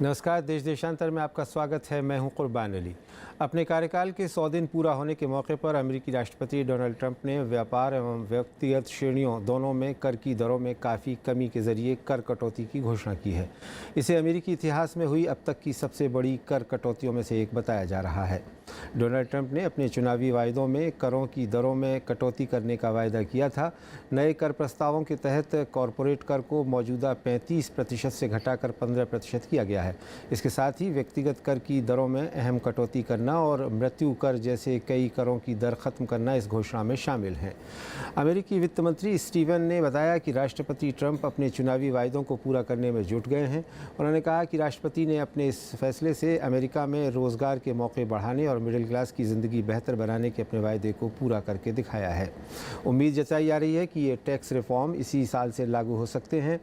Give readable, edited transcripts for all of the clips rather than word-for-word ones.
नमस्कार। देश देशांतर में आपका स्वागत है। मैं हूं कुर्बान अली। अपने कार्यकाल के 100 दिन पूरा होने के मौके पर अमेरिकी राष्ट्रपति डोनाल्ड ट्रंप ने व्यापार एवं व्यक्तिगत श्रेणियों दोनों में कर की दरों में काफ़ी कमी के जरिए कर कटौती की घोषणा की है। इसे अमेरिकी इतिहास में हुई अब तक की सबसे बड़ी कर कटौतियों में से एक बताया जा रहा है। डोनाल्ड ट्रंप ने अपने चुनावी वायदों में करों की दरों में कटौती करने का वायदा किया था। नए कर प्रस्तावों के तहत कॉरपोरेट कर को मौजूदा 35% से घटाकर 15% किया गया है। इसके साथ ही व्यक्तिगत कर की दरों में अहम कटौती करना और मृत्यु कर जैसे कई करों की दर खत्म करना इस घोषणा में शामिल हैं। अमेरिकी वित्त मंत्री स्टीवन ने बताया कि राष्ट्रपति ट्रंप अपने चुनावी वायदों को पूरा करने में जुट गए हैं। उन्होंने कहा कि राष्ट्रपति ने अपने इस फैसले से अमेरिका में रोजगार के मौके बढ़ाने और मिडिल क्लास की ज़िंदगी बेहतर बनाने के अपने वायदे को पूरा करके दिखाया है। उम्मीद जताई जा रही है कि ये टैक्स रिफॉर्म इसी साल से लागू हो सकते हैं।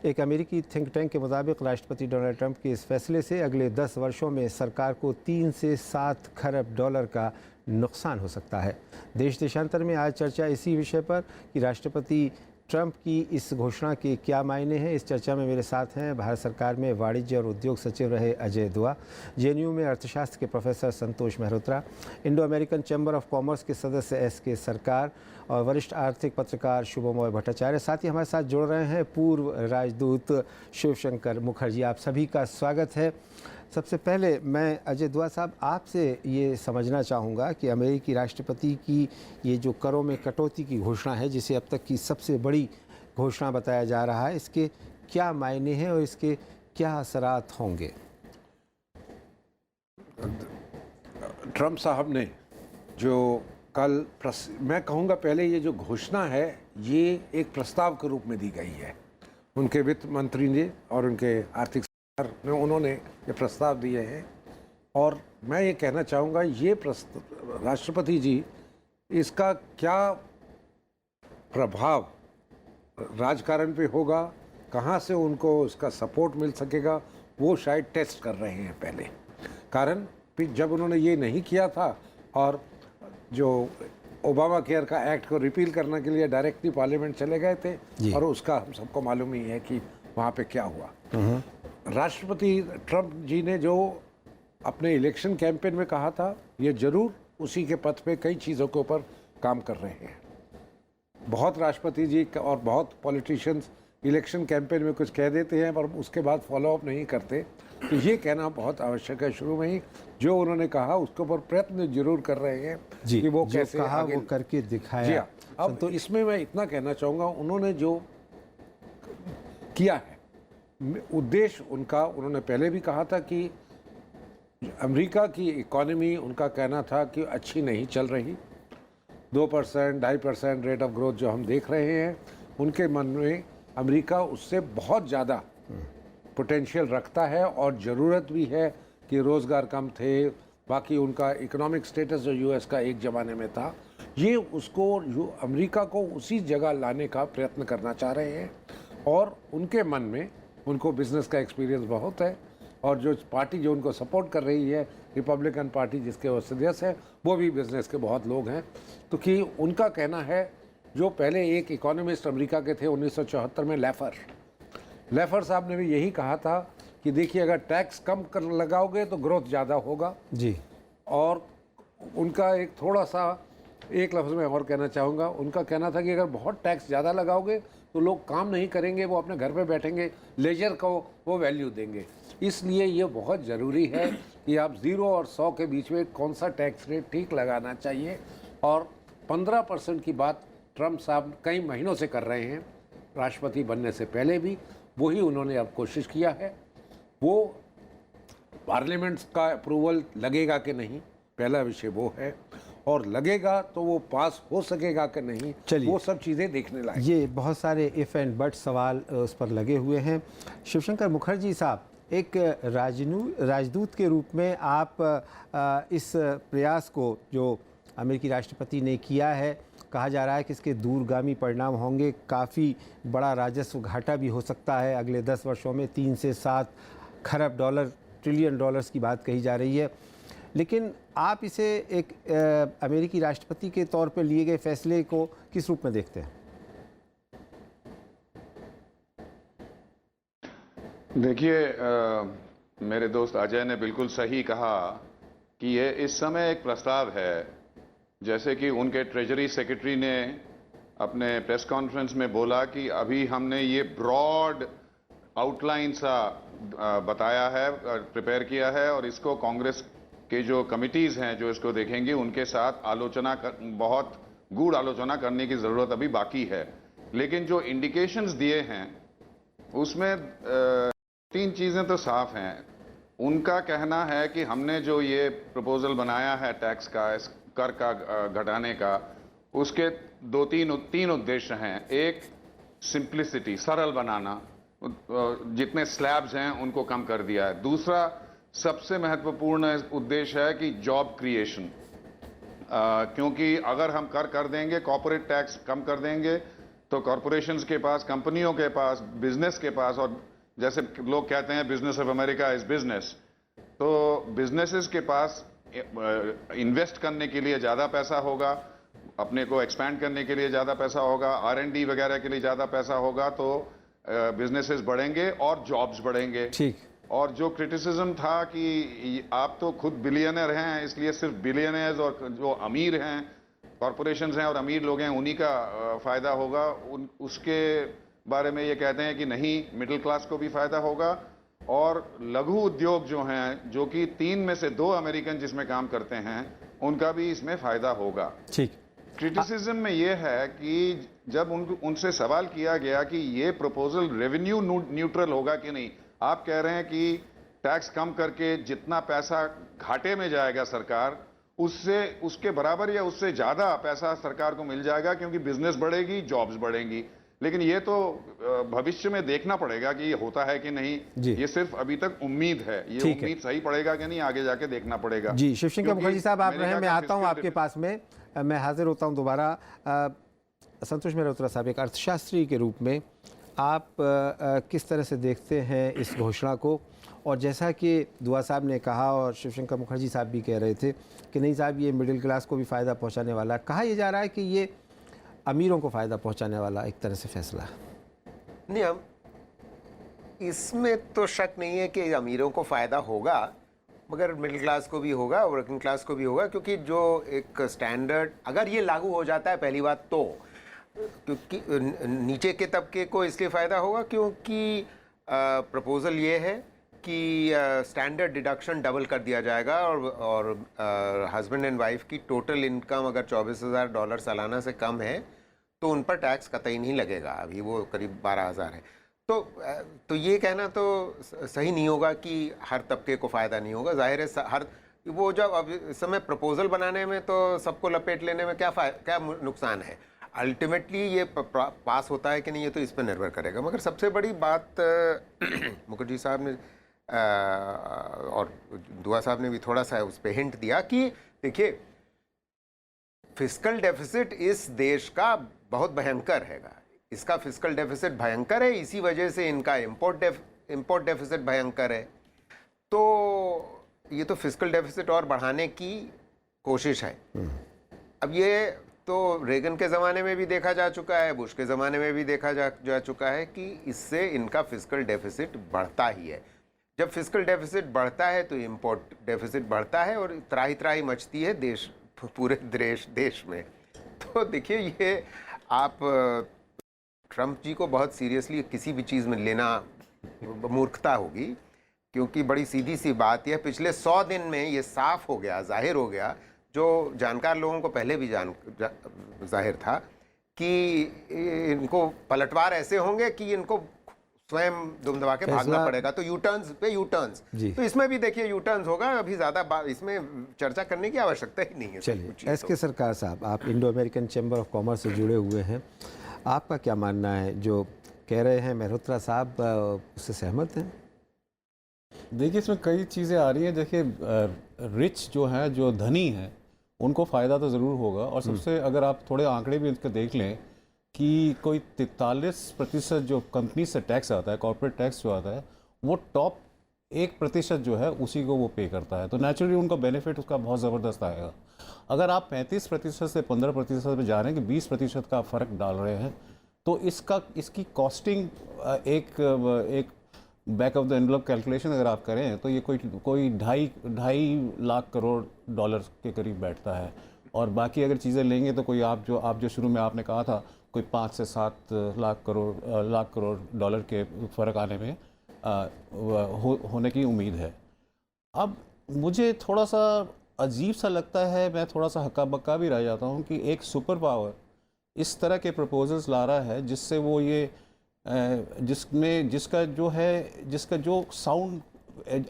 एक अमेरिकी थिंक टैंक के मुताबिक राष्ट्रपति डोनाल्ड ट्रंप के इस फैसले से अगले 10 वर्षों में सरकार को 3 से 7 खरब डॉलर का नुकसान हो सकता है। देश देशांतर में आज चर्चा इसी विषय पर कि राष्ट्रपति ट्रंप की इस घोषणा के क्या मायने हैं। इस चर्चा में मेरे साथ हैं भारत सरकार में वाणिज्य और उद्योग सचिव रहे अजय दुआ, जेएनयू में अर्थशास्त्र के professor Santosh Mehrotra, Indo American chamber of commerce के सदस्य एसके सरकार और वरिष्ठ आर्थिक पत्रकार शुभमोय भट्टाचार्य। साथ ही हमारे साथ जुड़ रहे हैं पूर्व राजदूत शिवशंकर मुखर्जी। आप सभी का स्वागत है। सबसे पहले मैं अजय दुआ साहब आपसे ये समझना चाहूँगा कि अमेरिकी राष्ट्रपति की ये जो करों में कटौती की घोषणा है, जिसे अब तक की सबसे बड़ी घोषणा बताया जा रहा है, इसके क्या मायने हैं और इसके क्या असरात होंगे? ट्रंप साहब ने जो कल मैं कहूँगा पहले ये जो घोषणा है ये एक प्रस्ताव के रूप में दी गई है। उनके वित्त मंत्री ने और उनके आर्थिक ने उन्होंने ये प्रस्ताव दिए हैं और मैं ये कहना चाहूँगा ये राष्ट्रपति जी इसका क्या प्रभाव राजकारण पे होगा, कहाँ से उनको उसका सपोर्ट मिल सकेगा, वो शायद टेस्ट कर रहे हैं पहले। कारण फिर जब उन्होंने ये नहीं किया था और जो ओबामा केयर का एक्ट को रिपील करने के लिए डायरेक्टली पार्लियामेंट चले गए थे और उसका हम सबको मालूम ही है कि वहाँ पे क्या हुआ। राष्ट्रपति ट्रंप जी ने जो अपने इलेक्शन कैंपेन में कहा था ये जरूर उसी के पथ पे कई चीज़ों के ऊपर काम कर रहे हैं। बहुत राष्ट्रपति जी और बहुत पॉलिटिशियंस इलेक्शन कैंपेन में कुछ कह देते हैं पर उसके बाद फॉलो अप नहीं करते, तो ये कहना बहुत आवश्यक है। शुरू में ही जो उन्होंने कहा उसके ऊपर प्रयत्न जरूर कर रहे हैं कि वो कैसे कहा आगे वो करके दिखाया। जी हाँ। अब तो इसमें मैं इतना कहना चाहूँगा उन्होंने जो किया है उद्देश्य उनका, उन्होंने पहले भी कहा था कि अमेरिका की इकोनॉमी उनका कहना था कि अच्छी नहीं चल रही। 2%, 2.5% रेट ऑफ ग्रोथ जो हम देख रहे हैं, उनके मन में अमेरिका उससे बहुत ज़्यादा पोटेंशियल रखता है और ज़रूरत भी है कि रोज़गार कम थे। बाकी उनका इकोनॉमिक स्टेटस जो यूएस का एक ज़माने में था, ये उसको अमेरिका को उसी जगह लाने का प्रयत्न करना चाह रहे हैं। और उनके मन में उनको बिज़नेस का एक्सपीरियंस बहुत है और जो पार्टी जो उनको सपोर्ट कर रही है रिपब्लिकन पार्टी जिसके वो सदस्य हैं, वो भी बिज़नेस के बहुत लोग हैं। तो कि उनका कहना है, जो पहले एक इकोनॉमिस्ट अमेरिका के थे 1974 में लेफर साहब ने भी यही कहा था कि देखिए अगर टैक्स कम कर लगाओगे तो ग्रोथ ज़्यादा होगा जी। और उनका एक थोड़ा सा एक लफ्ज़ में और कहना चाहूँगा, उनका कहना था कि अगर बहुत टैक्स ज़्यादा लगाओगे तो लोग काम नहीं करेंगे, वो अपने घर पे बैठेंगे, लेजर को वो वैल्यू देंगे। इसलिए ये बहुत ज़रूरी है कि आप 0 और 100 के बीच में कौन सा टैक्स रेट ठीक लगाना चाहिए। और 15% की बात ट्रंप साहब कई महीनों से कर रहे हैं, राष्ट्रपति बनने से पहले भी वही उन्होंने अब कोशिश किया है। वो पार्लियामेंट का अप्रूवल लगेगा कि नहीं, पहला विषय वो है, और लगेगा तो वो पास हो सकेगा कि नहीं, वो सब चीज़ें देखने लायक। ये बहुत सारे इफ़ एंड बट सवाल उस पर लगे हुए हैं। शिवशंकर मुखर्जी साहब, एक राजदूत के रूप में आप इस प्रयास को जो अमेरिकी राष्ट्रपति ने किया है, कहा जा रहा है कि इसके दूरगामी परिणाम होंगे, काफ़ी बड़ा राजस्व घाटा भी हो सकता है। अगले 10 वर्षों में 3 से 7 खरब डॉलर, ट्रिलियन डॉलर्स की बात कही जा रही है। लेकिन आप इसे एक अमेरिकी राष्ट्रपति के तौर पर लिए गए फैसले को किस रूप में देखते हैं? देखिए, मेरे दोस्त अजय ने बिल्कुल सही कहा कि ये इस समय एक प्रस्ताव है। जैसे कि उनके ट्रेजरी सेक्रेटरी ने अपने प्रेस कॉन्फ्रेंस में बोला कि अभी हमने ये ब्रॉड आउटलाइन सा बताया है, प्रिपेयर किया है, और इसको कांग्रेस के जो कमिटीज़ हैं जो इसको देखेंगे उनके साथ बहुत गूढ़ आलोचना करने की ज़रूरत अभी बाकी है। लेकिन जो इंडिकेशंस दिए हैं उसमें तीन चीज़ें तो साफ हैं। उनका कहना है कि हमने जो ये प्रपोजल बनाया है टैक्स का, इस कर का घटाने का, उसके तीन उद्देश्य हैं। एक, सिंप्लिसिटी, सरल बनाना, जितने स्लैब्स हैं उनको कम कर दिया है। दूसरा सबसे महत्वपूर्ण उद्देश्य है कि जॉब क्रिएशन, क्योंकि अगर हम कर देंगे, कॉर्पोरेट टैक्स कम कर देंगे, तो कॉरपोरेशंस के पास, कंपनियों के पास, बिजनेस के पास, और जैसे लोग कहते हैं business of America is business, तो बिजनेसेस के पास इन्वेस्ट करने के लिए ज़्यादा पैसा होगा, अपने को एक्सपैंड करने के लिए ज़्यादा पैसा होगा, R&D वगैरह के लिए ज़्यादा पैसा होगा, तो बिजनेसेस बढ़ेंगे और जॉब्स बढ़ेंगे। ठीक। और जो क्रिटिसिज्म था कि आप तो खुद बिलियनर हैं, इसलिए सिर्फ बिलियनर्स और जो अमीर हैं, कॉरपोरेशंस हैं और अमीर लोग हैं, उन्हीं का फ़ायदा होगा, उसके बारे में ये कहते हैं कि नहीं, मिडिल क्लास को भी फ़ायदा होगा, और लघु उद्योग जो हैं, जो कि 3 में से 2 अमेरिकन जिसमें काम करते हैं, उनका भी इसमें फ़ायदा होगा। ठीक। क्रिटिसिज्म में ये है कि जब उनसे सवाल किया गया कि ये प्रपोजल रेवेन्यू न्यूट्रल होगा कि नहीं, आप कह रहे हैं कि टैक्स कम करके जितना पैसा घाटे में जाएगा सरकार, उसके बराबर या उससे ज़्यादा पैसा सरकार को मिल जाएगा, क्योंकि बिजनेस बढ़ेगी, जॉब्स बढ़ेंगी। लेकिन ये तो भविष्य में देखना पड़ेगा कि ये होता है कि नहीं। ये सिर्फ अभी तक उम्मीद है, ये उम्मीद सही पड़ेगा कि नहीं, आगे जाके देखना पड़ेगा। जी, शिवशंकर मुखर्जी साहब, आप रहे, मैं आता हूँ आपके पास में, मैं हाजिर होता हूँ दोबारा। संतोष मेहरोत्रा साहब, एक अर्थशास्त्री के रूप में आप किस तरह से देखते हैं इस घोषणा को? और जैसा कि दुआ साहब ने कहा और शिवशंकर मुखर्जी साहब भी कह रहे थे कि नहीं साहब, ये मिडिल क्लास को भी फ़ायदा पहुंचाने वाला है, कहा यह जा रहा है कि ये अमीरों को फ़ायदा पहुंचाने वाला एक तरह से फैसला है। नहीं, हम इसमें तो शक नहीं है कि अमीरों को फ़ायदा होगा, मगर मिडिल क्लास को भी होगा, वर्किंग क्लास को भी होगा, क्योंकि जो एक स्टैंडर्ड अगर ये लागू हो जाता है, पहली बात तो क्योंकि नीचे के तबके को इसलिए फ़ायदा होगा क्योंकि प्रपोज़ल ये है कि स्टैंडर्ड डिडक्शन डबल कर दिया जाएगा, और हस्बैंड एंड वाइफ की टोटल इनकम अगर $24,000 सालाना से कम है तो उन पर टैक्स कतई नहीं लगेगा। अभी वो करीब 12,000 है। तो ये कहना तो सही नहीं होगा कि हर तबके को फ़ायदा नहीं होगा। जाहिर है हर वो जब अब इस समय प्रपोज़ल बनाने में तो सबको लपेट लेने में क्या नुकसान है। अल्टीमेटली ये पास होता है कि नहीं, ये तो इस पर निर्भर करेगा। मगर सबसे बड़ी बात मुखर्जी साहब ने और दुआ साहब ने भी थोड़ा सा उस पर हिंट दिया कि देखिए, फिस्कल डेफिसिट इस देश का बहुत भयंकर हैगा। इसका फिस्कल डेफिसिट भयंकर है, इसी वजह से इनका इंपोर्ट डेफिसिट भयंकर है। तो ये तो फिस्कल डेफिसिट और बढ़ाने की कोशिश है। अब ये तो रेगन के ज़माने में भी देखा जा चुका है, बुश के ज़माने में भी देखा जा चुका है कि इससे इनका फिस्कल डेफिसिट बढ़ता ही है। जब फिस्कल डेफिसिट बढ़ता है तो इंपोर्ट डेफिसिट बढ़ता है और त्राही त्राही मचती है पूरे देश में। तो देखिए, ये आप ट्रंप जी को बहुत सीरियसली किसी भी चीज़ में लेना मूर्खता होगी, क्योंकि बड़ी सीधी सी बात यह, पिछले 100 दिन में ये साफ हो गया, जाहिर हो गया, जो जानकार लोगों को पहले भी जाहिर था कि इनको पलटवार ऐसे होंगे कि इनको स्वयं दुम दबा के भागना पड़ेगा। तो यूटर्न्स पे यूटर्न्स, तो इसमें भी देखिए यूटर्न्स होगा। अभी ज़्यादा इसमें चर्चा करने की आवश्यकता ही नहीं है। चलिए, एसके सरकार साहब, आप Indo American chamber of commerce से जुड़े हुए हैं, आपका क्या मानना है? जो कह रहे हैं मेहरोत्रा साहब, उससे सहमत हैं? देखिए, इसमें कई चीज़ें आ रही हैं। देखिए, रिच जो हैं, जो धनी हैं, उनको फ़ायदा तो ज़रूर होगा। और सबसे, अगर आप थोड़े आंकड़े भी इसके देख लें कि कोई 43% जो कंपनी से टैक्स आता है, कॉर्पोरेट टैक्स जो आता है, वो टॉप 1% जो है उसी को वो पे करता है। तो नेचुरली उनका बेनिफिट उसका बहुत ज़बरदस्त आएगा। अगर आप 35% से 15% पे जा रहे हैं कि 20% का फ़र्क डाल रहे हैं, तो इसकी कॉस्टिंग एक back of the envelope calculation अगर आप करें तो ये कोई ढाई लाख करोड़ डॉलर के करीब बैठता है। और बाकी अगर चीज़ें लेंगे तो कोई आप जो शुरू में आपने कहा था कोई 5 से 7 लाख करोड़ डॉलर के फ़र्क आने में होने की उम्मीद है। अब मुझे थोड़ा सा अजीब सा लगता है, मैं थोड़ा सा हक्का बक्का भी रह जाता हूँ कि एक सुपर पावर इस तरह के प्रपोजल्स ला रहा है जिससे वो ये जिसका जो साउंड,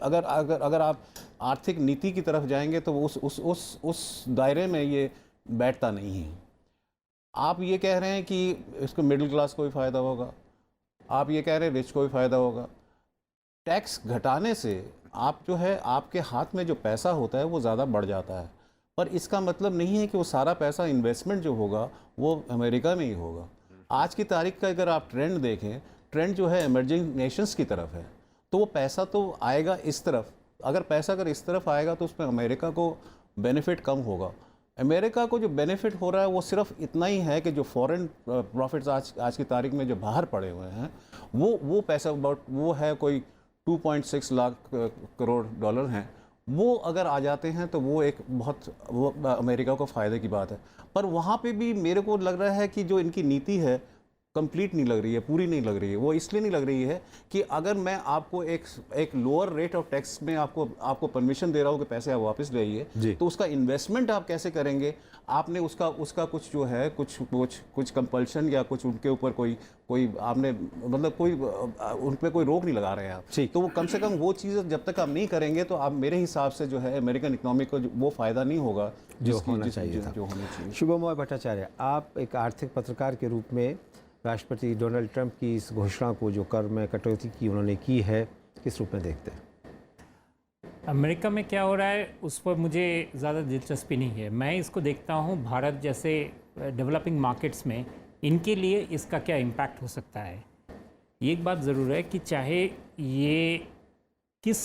अगर आप आर्थिक नीति की तरफ जाएंगे तो उस दायरे में ये बैठता नहीं है। आप ये कह रहे हैं कि इसको मिडिल क्लास को भी फ़ायदा होगा, आप ये कह रहे हैं रिच को भी फ़ायदा होगा। टैक्स घटाने से आप जो है आपके हाथ में जो पैसा होता है वो ज़्यादा बढ़ जाता है, पर इसका मतलब नहीं है कि वो सारा पैसा इन्वेस्टमेंट जो होगा वो अमेरिका में ही होगा। आज की तारीख का अगर आप ट्रेंड देखें, ट्रेंड जो है इमर्जिंग नेशंस की तरफ है, तो वो पैसा तो आएगा इस तरफ। अगर इस तरफ आएगा तो उसमें अमेरिका को बेनिफिट कम होगा। अमेरिका को जो बेनिफिट हो रहा है वो सिर्फ इतना ही है कि जो फॉरेन प्रॉफिट्स आज की तारीख में जो बाहर पड़े हुए हैं वो पैसा वो है कोई 2.6 लाख करोड़ डॉलर हैं। वो अगर आ जाते हैं तो वो अमेरिका को फ़ायदे की बात है। पर वहाँ पे भी मेरे को लग रहा है कि जो इनकी नीति है कंप्लीट नहीं लग रही है, पूरी नहीं लग रही है। वो इसलिए नहीं लग रही है कि अगर मैं आपको एक लोअर रेट ऑफ टैक्स में आपको परमिशन दे रहा हूँ कि पैसे आप वापस ले आइए, तो उसका इन्वेस्टमेंट आप कैसे करेंगे? आपने उसका कुछ जो है कुछ कंपल्शन या कुछ उनके ऊपर कोई आपने मतलब उन पर कोई रोक नहीं लगा रहे हैं आप। तो वो कम से कम वो चीज़ जब तक आप नहीं करेंगे तो आप मेरे हिसाब से जो है अमेरिकन इकोनॉमी को वो फ़ायदा नहीं होगा जो होना चाहिए। शुभमोय भट्टाचार्य, आप एक आर्थिक पत्रकार के रूप में राष्ट्रपति डोनाल्ड ट्रंप की इस घोषणा को जो कर में कटौती की उन्होंने की है, किस रूप में देखते हैं? अमेरिका में क्या हो रहा है उस पर मुझे ज़्यादा दिलचस्पी नहीं है। मैं इसको देखता हूँ भारत जैसे डेवलपिंग मार्केट्स में इनके लिए इसका क्या इम्पैक्ट हो सकता है। एक बात ज़रूर है कि चाहे ये किस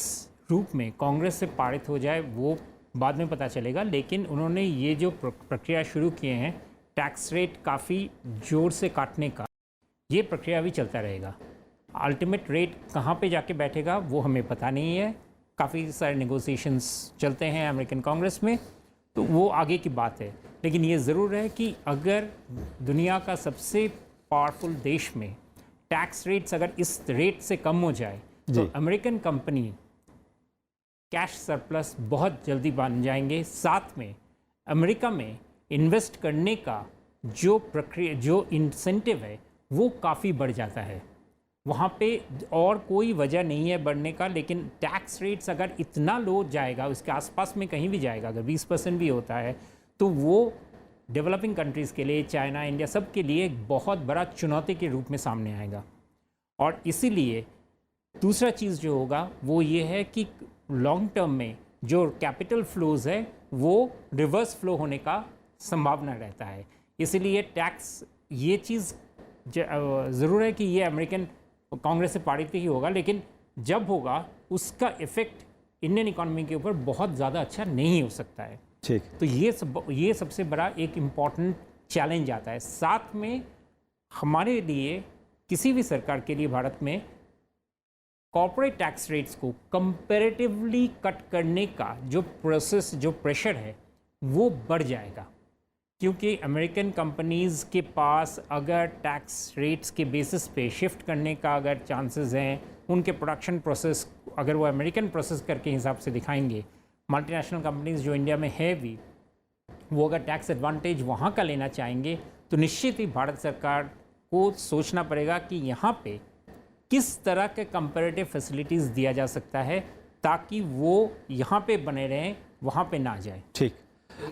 रूप में कांग्रेस से पारित हो जाए वो बाद में पता चलेगा, लेकिन उन्होंने ये जो प्रक्रिया शुरू किए हैं टैक्स रेट काफ़ी ज़ोर से काटने का, ये प्रक्रिया भी चलता रहेगा। अल्टीमेट रेट कहाँ पे जाके बैठेगा वो हमें पता नहीं है। काफ़ी सारे नेगोशिएशंस चलते हैं अमेरिकन कांग्रेस में, तो वो आगे की बात है। लेकिन ये ज़रूर है कि अगर दुनिया का सबसे पावरफुल देश में टैक्स रेट्स अगर इस रेट से कम हो जाए तो अमेरिकन कंपनी कैश सरप्लस बहुत जल्दी बन जाएंगे। साथ में अमेरिका में इन्वेस्ट करने का जो प्रक्रिया, जो इंसेंटिव है वो काफ़ी बढ़ जाता है वहाँ पे, और कोई वजह नहीं है बढ़ने का। लेकिन टैक्स रेट्स अगर इतना लो जाएगा, उसके आसपास में कहीं भी जाएगा, अगर 20% भी होता है तो वो डेवलपिंग कंट्रीज़ के लिए, चाइना, इंडिया, सब के लिए एक बहुत बड़ा चुनौती के रूप में सामने आएगा। और इसीलिए दूसरा चीज़ जो होगा वो ये है कि लॉन्ग टर्म में जो कैपिटल फ्लोज है वो रिवर्स फ्लो होने का संभावना रहता है। इसीलिए टैक्स, ये चीज़ ज़रूर है कि ये अमेरिकन कांग्रेस से पारित ही होगा, लेकिन जब होगा उसका इफ़ेक्ट इंडियन इकोनॉमी के ऊपर बहुत ज़्यादा अच्छा नहीं हो सकता है। ठीक, तो ये सबसे बड़ा एक इम्पॉर्टेंट चैलेंज आता है। साथ में हमारे लिए, किसी भी सरकार के लिए भारत में कॉर्पोरेट टैक्स रेट्स को कंपैरेटिवली कट करने का जो प्रोसेस, जो प्रेशर है वो बढ़ जाएगा, क्योंकि अमेरिकन कंपनीज़ के पास अगर टैक्स रेट्स के बेसिस पे शिफ्ट करने का अगर चांसेस हैं, उनके प्रोडक्शन प्रोसेस अगर वो अमेरिकन प्रोसेस करके हिसाब से दिखाएंगे, मल्टीनेशनल कंपनीज़ जो इंडिया में है भी, वो अगर टैक्स एडवांटेज वहाँ का लेना चाहेंगे तो निश्चित ही भारत सरकार को सोचना पड़ेगा कि यहाँ पे किस तरह के कंपैरेटिव फैसिलिटीज़ दिया जा सकता है ताकि वो यहाँ पे बने रहें, वहाँ पे ना जाए। ठीक,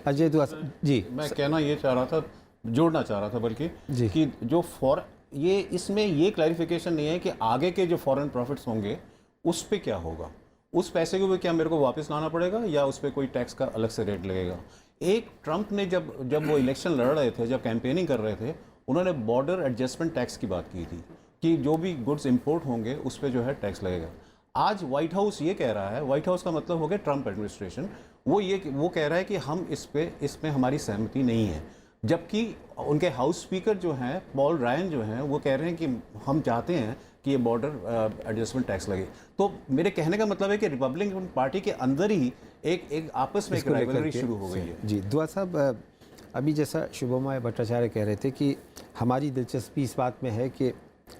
अजय दुआ जी, मैं कहना ये चाह रहा था, जोड़ना चाह रहा था बल्कि जी, कि जो ये इसमें ये क्लैरिफिकेशन नहीं है कि आगे के जो फॉरेन प्रॉफिट्स होंगे उस पे क्या होगा, उस पैसे को भी क्या मेरे को वापस लाना पड़ेगा या उस पर कोई टैक्स का अलग से रेट लगेगा। एक ट्रंप ने जब वो इलेक्शन लड़ रहे थे, जब कैंपेनिंग कर रहे थे, उन्होंने बॉर्डर एडजस्टमेंट टैक्स की बात की थी कि जो भी गुड्स इंपोर्ट होंगे उस पर जो है टैक्स लगेगा। आज व्हाइट हाउस ये कह रहा है, व्हाइट हाउस का मतलब हो गया ट्रंप एडमिनिस्ट्रेशन, वो कह रहा है कि हम इसमें हमारी सहमति नहीं है। जबकि उनके हाउस स्पीकर जो हैं पॉल रायन जो हैं वो कह रहे हैं कि हम चाहते हैं कि ये बॉर्डर एडजस्टमेंट टैक्स लगे। तो मेरे कहने का मतलब है कि रिपब्लिकन पार्टी के अंदर ही एक आपस में एक इसको लेकर राइवलरी के- शुरू हो गई है। जी दुआ साहब, अभी जैसा शुभमय भट्टाचार्य कह रहे थे कि हमारी दिलचस्पी इस बात में है कि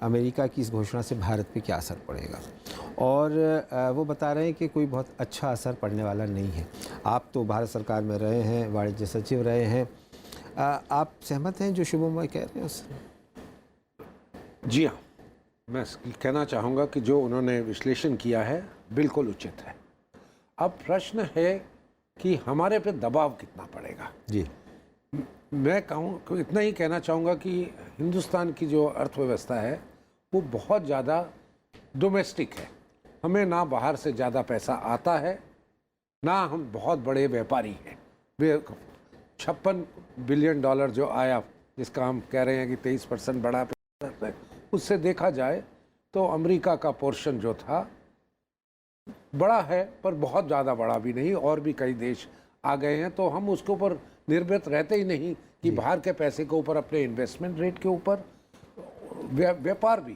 अमेरिका की इस घोषणा से भारत पे क्या असर पड़ेगा, और वो बता रहे हैं कि कोई बहुत अच्छा असर पड़ने वाला नहीं है। आप तो भारत सरकार में रहे हैं, वाणिज्य सचिव रहे हैं, आप सहमत हैं जो शुभमय कह रहे हैं उससे? जी हाँ, मैं कहना चाहूँगा कि जो उन्होंने विश्लेषण किया है बिल्कुल उचित है। अब प्रश्न है कि हमारे पे दबाव कितना पड़ेगा। जी मैं कहूँ इतना ही कहना चाहूँगा कि हिंदुस्तान की जो अर्थव्यवस्था है वो बहुत ज़्यादा डोमेस्टिक है। हमें ना बाहर से ज़्यादा पैसा आता है, ना हम बहुत बड़े व्यापारी हैं। 56 बिलियन डॉलर जो आया, जिसका हम कह रहे हैं कि 23% बढ़ा, उससे देखा जाए तो अमेरिका का पोर्शन जो था बड़ा है, पर बहुत ज़्यादा बड़ा भी नहीं। और भी कई देश आ गए हैं, तो हम उसके ऊपर निर्भर रहते ही नहीं कि बाहर के पैसे के ऊपर, अपने इन्वेस्टमेंट रेट के ऊपर। व्यापार भी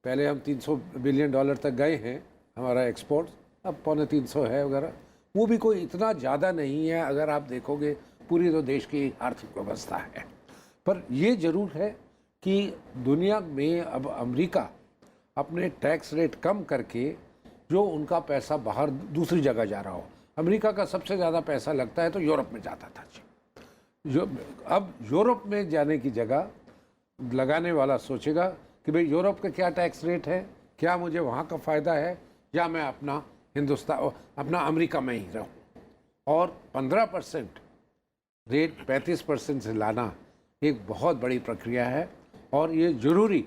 पहले हम 300 बिलियन डॉलर तक गए हैं हमारा एक्सपोर्ट, अब 250 है वगैरह। वो भी कोई इतना ज़्यादा नहीं है अगर आप देखोगे पूरी जो देश की आर्थिक व्यवस्था है। पर ये ज़रूर है कि दुनिया में अब अमेरिका अपने टैक्स रेट कम करके जो उनका पैसा बाहर दूसरी जगह जा रहा हो, अमेरिका का सबसे ज़्यादा पैसा लगता है तो यूरोप में जाता था जी। अब यूरोप में जाने की जगह लगाने वाला सोचेगा कि भाई यूरोप का क्या टैक्स रेट है, क्या मुझे वहाँ का फ़ायदा है, या मैं अपना अपना अमेरिका में ही रहूँ। और 15% रेट 35% से लाना एक बहुत बड़ी प्रक्रिया है, और ये ज़रूरी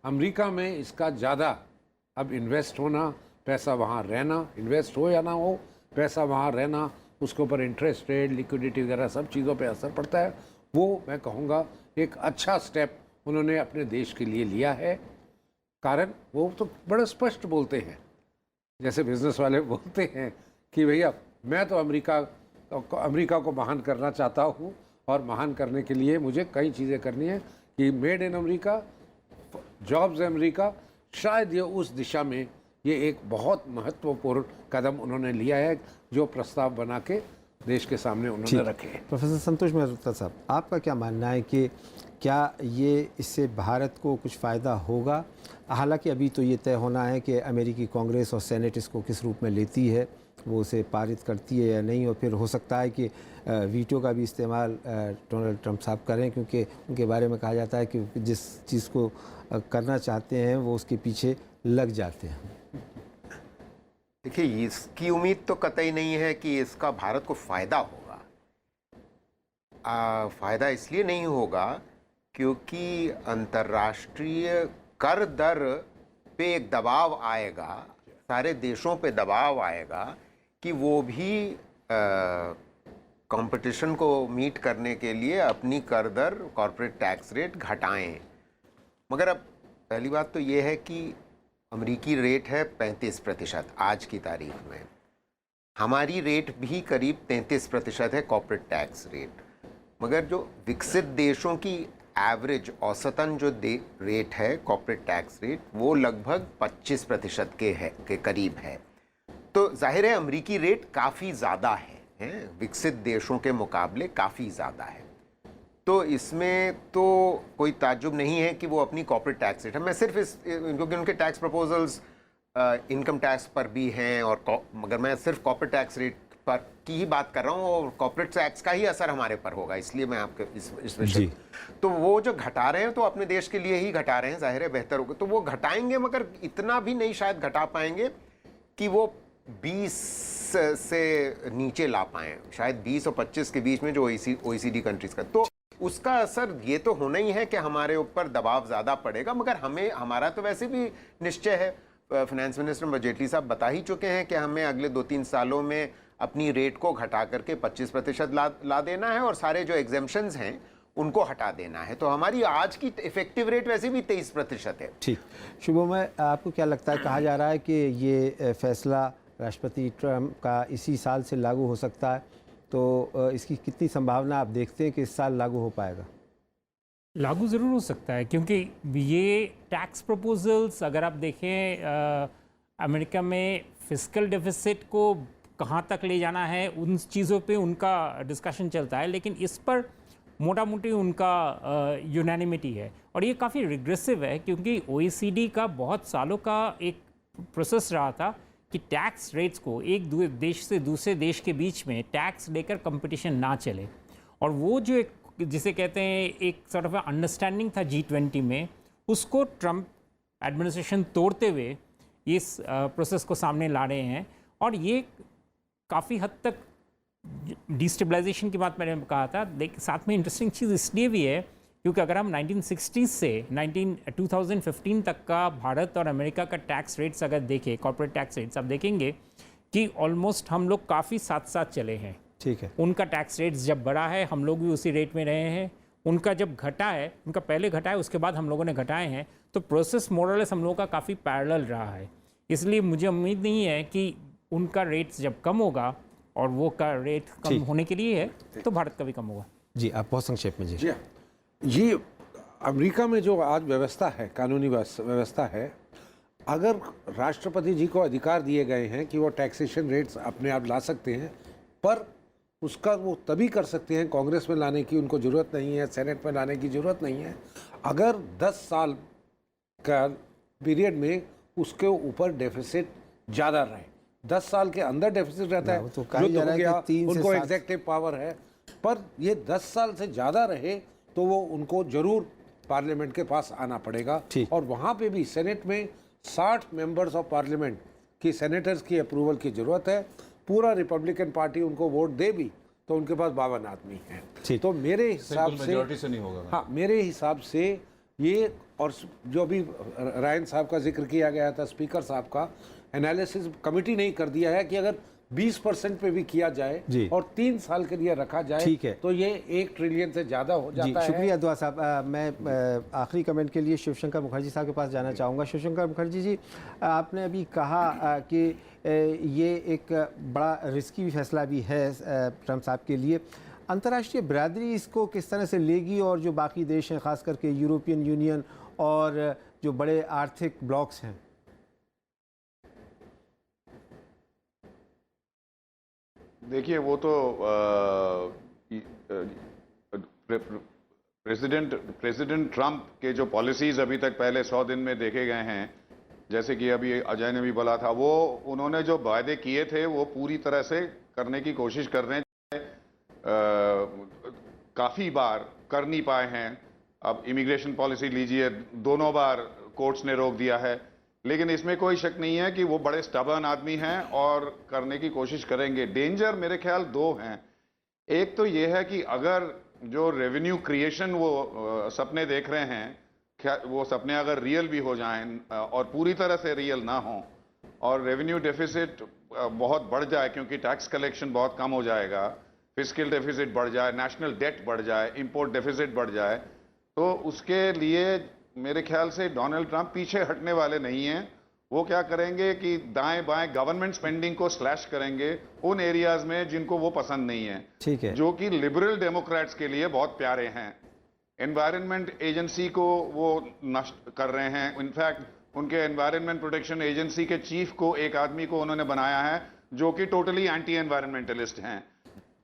अमेरिका में इसका ज़्यादा अब इन्वेस्ट होना, पैसा वहाँ रहना, इन्वेस्ट हो या ना हो, पैसा वहाँ रहना, उसके ऊपर इंटरेस्ट रेट, लिक्विडिटी वगैरह सब चीज़ों पे असर पड़ता है। वो मैं कहूँगा एक अच्छा स्टेप उन्होंने अपने देश के लिए लिया है। कारण वो तो बड़ा स्पष्ट बोलते हैं, जैसे बिजनेस वाले बोलते हैं कि भैया मैं तो अमेरिका को महान करना चाहता हूँ, और महान करने के लिए मुझे कई चीज़ें करनी है कि made in America, jobs America. शायद ये उस दिशा में ये एक बहुत महत्वपूर्ण कदम उन्होंने लिया है, जो प्रस्ताव बना के देश के सामने उन्होंने रखे हैं। प्रोफेसर संतोष मेहता साहब, आपका क्या मानना है कि क्या ये इससे भारत को कुछ फ़ायदा होगा? हालांकि अभी तो ये तय होना है कि अमेरिकी कांग्रेस और सेनेट इसको किस रूप में लेती है, वो उसे पारित करती है या नहीं, और फिर हो सकता है कि वीटो का भी इस्तेमाल डोनाल्ड ट्रंप साहब करें, क्योंकि उनके बारे में कहा जाता है कि जिस चीज़ को करना चाहते हैं वो उसके पीछे लग जाते हैं। देखिए, इसकी उम्मीद तो कतई नहीं है कि इसका भारत को फ़ायदा होगा। फ़ायदा इसलिए नहीं होगा क्योंकि अंतर्राष्ट्रीय कर दर पे एक दबाव आएगा, सारे देशों पे दबाव आएगा कि वो भी कंपटीशन को मीट करने के लिए अपनी कर दर, कॉर्पोरेट टैक्स रेट घटाएं। मगर अब पहली बात तो ये है कि अमेरिकी रेट है 35% आज की तारीख में, हमारी रेट भी करीब 33% है कॉर्पोरेट टैक्स रेट। मगर जो विकसित देशों की एवरेज औसतन जो रेट है कॉर्पोरेट टैक्स रेट, वो लगभग 25% के करीब है। तो जाहिर है अमेरिकी रेट काफ़ी ज़्यादा है, विकसित देशों के मुकाबले काफ़ी ज़्यादा है। तो इसमें तो कोई ताज्जुब नहीं है कि वो अपनी कॉर्पोरेट टैक्स रेट है। मैं सिर्फ क्योंकि उनके टैक्स प्रपोजल्स इनकम टैक्स पर भी हैं, और मगर मैं सिर्फ कॉर्पोरेट टैक्स रेट पर की ही बात कर रहा हूँ, और कॉर्पोरेट टैक्स का ही असर हमारे पर होगा, इसलिए मैं आपके इस विषय। तो वो जो घटा रहे हैं तो अपने देश के लिए ही घटा रहे हैं, जाहिर है बेहतर होगा तो वो घटाएंगे, मगर इतना भी नहीं शायद घटा पाएंगे कि वो 20 से नीचे ला पाएँ, शायद 20 और 25 के बीच में जो OECD कंट्रीज़ का। तो उसका असर ये तो होना ही है कि हमारे ऊपर दबाव ज़्यादा पड़ेगा। मगर हमारा तो वैसे भी निश्चय है, फाइनेंस मिनिस्टर जेटली साहब बता ही चुके हैं कि हमें अगले 2-3 सालों में अपनी रेट को घटा करके 25% ला देना है, और सारे जो एग्जेम्पशंस हैं उनको हटा देना है। तो हमारी आज की इफेक्टिव रेट वैसे भी 23% है। ठीक, शुभमय, आपको क्या लगता है, कहा जा रहा है कि ये फैसला राष्ट्रपति ट्रंप का इसी साल से लागू हो सकता है, तो इसकी कितनी संभावना आप देखते हैं कि इस साल लागू हो पाएगा? लागू ज़रूर हो सकता है, क्योंकि ये टैक्स प्रपोजल्स अगर आप देखें अमेरिका में फिस्कल डेफिसिट को कहाँ तक ले जाना है उन चीज़ों पे उनका डिस्कशन चलता है, लेकिन इस पर मोटा मोटी उनका यूनानिमिटी है। और ये काफ़ी रिग्रेसिव है, क्योंकि OECD का बहुत सालों का एक प्रोसेस रहा था कि टैक्स रेट्स को एक देश से दूसरे देश के बीच में टैक्स लेकर कंपटीशन ना चले। और वो जो एक जिसे कहते हैं एक सॉर्ट ऑफ अंडरस्टैंडिंग था G20 में, उसको ट्रंप एडमिनिस्ट्रेशन तोड़ते हुए इस प्रोसेस को सामने ला रहे हैं। और ये काफ़ी हद तक डिस्टेबलाइजेशन की बात मैंने कहा था, लेकिन साथ में इंटरेस्टिंग चीज़ इसलिए भी है क्योंकि अगर हम 1960 से 2015 तक का भारत और अमेरिका का टैक्स रेट्स अगर देखें, कॉर्पोरेट टैक्स रेट्स, आप देखेंगे कि ऑलमोस्ट हम लोग काफ़ी साथ साथ चले हैं। ठीक है। उनका टैक्स रेट्स जब बढ़ा है हम लोग भी उसी रेट में रहे हैं, उनका जब घटा है, उनका पहले घटा है उसके बाद हम लोगों ने घटाए हैं, तो प्रोसेस मोरलेस हम लोगों का काफ़ी पैरेलल रहा है। इसलिए मुझे उम्मीद नहीं है कि उनका रेट्स जब कम होगा, और वो का रेट कम होने के लिए है तो भारत का भी कम होगा। जी, आप बहुत संक्षेप में। जी, ये अमेरिका में जो आज व्यवस्था है, कानूनी व्यवस्था है, अगर राष्ट्रपति जी को अधिकार दिए गए हैं कि वो टैक्सेशन रेट्स अपने आप ला सकते हैं, पर उसका वो तभी कर सकते हैं, कांग्रेस में लाने की उनको ज़रूरत नहीं है, सेनेट में लाने की ज़रूरत नहीं है, अगर 10 साल का पीरियड में उसके ऊपर डेफिसिट ज़्यादा रहे। 10 साल के अंदर डेफिसिट रहता है, तो कहा जा रहा है कि 3 से उनको 7 एग्जेक्टिव पावर है, पर ये 10 साल से ज़्यादा रहे तो वो उनको ज़रूर पार्लियामेंट के पास आना पड़ेगा। और वहाँ पे भी सेनेट में 60 मेंबर्स ऑफ पार्लियामेंट की सेनेटर्स की अप्रूवल की ज़रूरत है। पूरा रिपब्लिकन पार्टी उनको वोट दे भी तो उनके पास 52 आदमी हैं। तो मेरे हिसाब से नहीं होगा। हाँ, मेरे हिसाब से ये, और जो भी रायन साहब का जिक्र किया गया था, स्पीकर साहब का एनालिसिस कमेटी नहीं कर दिया है कि अगर 20% पे भी किया जाए और 3 साल के लिए रखा जाए, ठीक है, तो ये 1 ट्रिलियन से ज़्यादा हो जाता है। शुक्रिया दुआ साहब। मैं आखिरी कमेंट के लिए शिवशंकर मुखर्जी साहब के पास जाना चाहूँगा। शिवशंकर मुखर्जी जी, आपने अभी कहा कि ये एक बड़ा रिस्की फैसला भी है ट्रंप साहब के लिए। अंतर्राष्ट्रीय बिरादरी इसको किस तरह से लेगी, और जो बाकी देश हैं, ख़ास करके यूरोपियन यूनियन और जो बड़े आर्थिक ब्लॉक्स हैं? देखिए, वो तो प्रेसिडेंट ट्रंप के जो पॉलिसीज़ अभी तक पहले 100 दिन में देखे गए हैं, जैसे कि अभी अजय ने भी बोला था, वो उन्होंने जो वायदे किए थे वो पूरी तरह से करने की कोशिश कर रहे हैं। काफ़ी बार कर नहीं पाए हैं। अब इमिग्रेशन पॉलिसी लीजिए, दोनों बार कोर्ट्स ने रोक दिया है, लेकिन इसमें कोई शक नहीं है कि वो बड़े स्टबर्न आदमी हैं और करने की कोशिश करेंगे। डेंजर मेरे ख्याल 2 हैं। एक तो ये है कि अगर जो रेवेन्यू क्रिएशन वो सपने देख रहे हैं, वो सपने अगर रियल भी हो जाएं और पूरी तरह से रियल ना हो, और रेवेन्यू डेफिसिट बहुत बढ़ जाए क्योंकि टैक्स कलेक्शन बहुत कम हो जाएगा, फिस्कल डेफिसिट बढ़ जाए, नेशनल डेट बढ़ जाए, इंपोर्ट डेफिसिट बढ़ जाए, तो उसके लिए मेरे ख्याल से डोनाल्ड ट्रंप पीछे हटने वाले नहीं हैं। वो क्या करेंगे कि दाएं बाएं गवर्नमेंट स्पेंडिंग को स्लैश करेंगे उन एरियाज में जिनको वो पसंद नहीं है, ठीक है, जो कि लिबरल डेमोक्रेट्स के लिए बहुत प्यारे हैं। एनवायरनमेंट एजेंसी को वो नष्ट कर रहे हैं। इनफैक्ट उनके एनवायरनमेंट प्रोटेक्शन एजेंसी के चीफ को एक आदमी को उन्होंने बनाया है जो कि टोटली एंटी एनवायरमेंटलिस्ट हैं।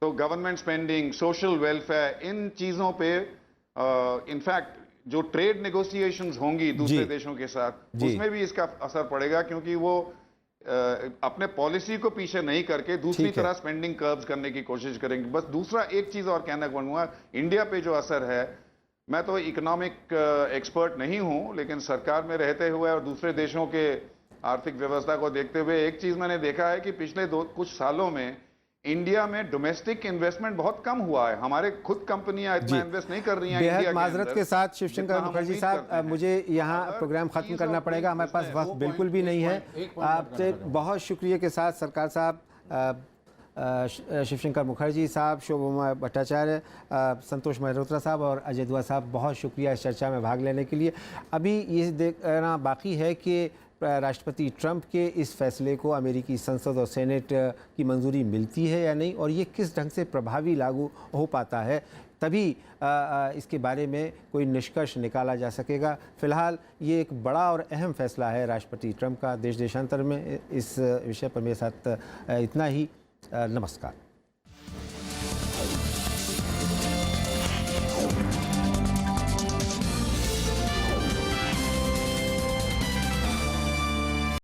तो गवर्नमेंट स्पेंडिंग, सोशल वेलफेयर, इन चीज़ों पे इनफैक्ट जो ट्रेड नेगोशिएशंस होंगी दूसरे देशों के साथ, उसमें भी इसका असर पड़ेगा, क्योंकि वो अपने पॉलिसी को पीछे नहीं करके दूसरी तरह स्पेंडिंग कर्व्स करने की कोशिश करेंगे। बस दूसरा एक चीज़ और कहना चाहूँगा, इंडिया पे जो असर है, मैं तो इकोनॉमिक एक्सपर्ट नहीं हूँ, लेकिन सरकार में रहते हुए और दूसरे देशों के आर्थिक व्यवस्था को देखते हुए एक चीज़ मैंने देखा है कि पिछले कुछ सालों में इंडिया में डोमेस्टिक इन्वेस्टमेंट बहुत कम हुआ है। हमारे खुद कंपनियां इतना इन्वेस्ट नहीं कर रही हैं। बेहद माजरत के साथ शिवशंकर मुखर्जी साहब, मुझे यहाँ प्रोग्राम खत्म करना पड़ेगा, हमारे पास वक्त बिल्कुल भी नहीं है। आपसे बहुत शुक्रिया के साथ सरकार साहब, शिवशंकर मुखर्जी साहब, शोभा भट्टाचार्य, संतोष मल्होत्रा साहब और अजय दुआ साहब, बहुत शुक्रिया इस चर्चा में भाग लेने के लिए। अभी ये देखना बाकी है कि राष्ट्रपति ट्रंप के इस फैसले को अमेरिकी संसद और सेनेट की मंजूरी मिलती है या नहीं, और ये किस ढंग से प्रभावी लागू हो पाता है। तभी इसके बारे में कोई निष्कर्ष निकाला जा सकेगा। फिलहाल ये एक बड़ा और अहम फैसला है राष्ट्रपति ट्रंप का देश देशांतर में। इस विषय पर मेरे साथ इतना ही। नमस्कार।